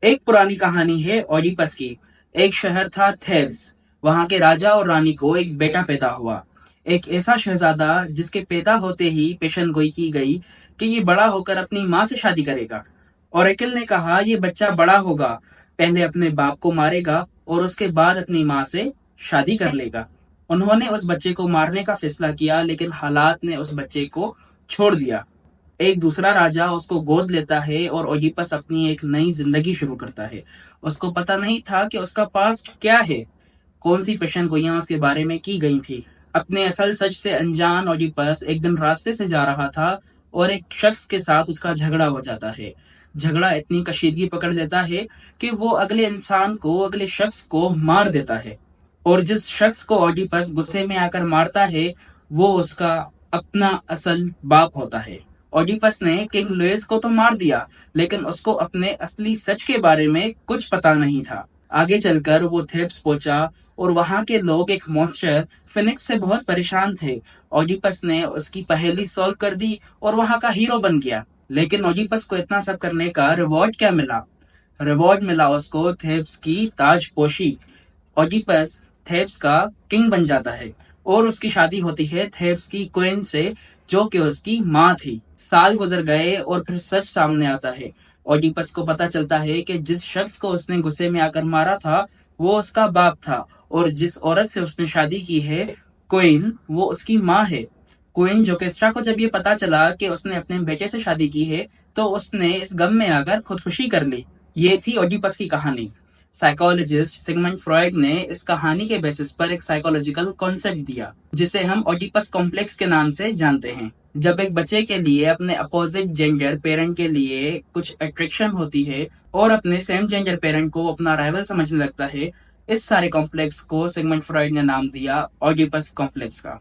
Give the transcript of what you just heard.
एक पुरानी कहानी है ओडिपस की। एक शहर था थेब्स। वहां के राजा और रानी को एक बेटा पैदा हुआ। एक ऐसा शहजादा जिसके पैदा होते ही पेशन गोई की गई कि ये बड़ा होकर अपनी माँ से शादी करेगा। ओरेकल ने कहा ये बच्चा बड़ा होगा, पहले अपने बाप को मारेगा और उसके बाद अपनी माँ से शादी कर लेगा। उन्होंने उस बच्चे को मारने का फैसला किया, लेकिन हालात ने उस बच्चे को छोड़ दिया। एक दूसरा राजा उसको गोद लेता है और ओडिपस अपनी एक नई जिंदगी शुरू करता है। उसको पता नहीं था कि उसका पास्ट क्या है, कौन सी पेशन गोइयां उसके बारे में की गई थी। अपने असल सच से अनजान ओडिपस एक दिन रास्ते से जा रहा था और एक शख्स के साथ उसका झगड़ा हो जाता है। झगड़ा इतनी कशीदगी पकड़ लेता है कि वो अगले शख्स को मार देता है। और जिस शख्स को ओडिपस गुस्से में आकर मारता है, वो उसका अपना असल बाप होता है। ओडिपस ने किंग लुइस को तो मार दिया, लेकिन उसको अपने असली सच के बारे में कुछ पता नहीं था। आगे चलकर वो थेब्स पहुंचा और वहां के लोग एक मॉन्स्टर फिनिक्स से बहुत परेशान थे। ओडिपस ने उसकी पहेली सॉल्व कर दी और वहां का हीरो बन गया। लेकिन ओडिपस को इतना सब करने का रिवॉर्ड क्या मिला? रिवॉर्ड मिला उसको थेब्स की ताजपोशी। ओडिपस थेब्स का किंग बन जाता है और उसकी शादी होती है थेब्स की क्वीन से, जो कि उसकी माँ थी। साल गुजर गए और फिर सच सामने आता है। ओडिपस को पता चलता है कि जिस शख्स को उसने गुस्से में आकर मारा था, वो उसका बाप था, और जिस औरत से उसने शादी की है, क्वीन, वो उसकी माँ है। क्वीन जोकेस्ट्रा को जब ये पता चला कि उसने अपने बेटे से शादी की है, तो उसने इस गम में आकर खुदकुशी कर ली। ये थी ओडिपस की कहानी। साइकोलॉजिस्ट सिगमंड फ्रॉयड ने इस कहानी के बेसिस पर एक साइकोलॉजिकल कॉन्सेप्ट दिया, जिसे हम ओडिपस कॉम्प्लेक्स के नाम से जानते हैं। जब एक बच्चे के लिए अपने अपोजिट जेंडर पेरेंट के लिए कुछ अट्रैक्शन होती है और अपने सेम जेंडर पेरेंट को अपना राइवल समझने लगता है, इस सारे कॉम्प्लेक्स को सिगमंड फ्रॉयड ने नाम दिया ओडिपस कॉम्प्लेक्स का।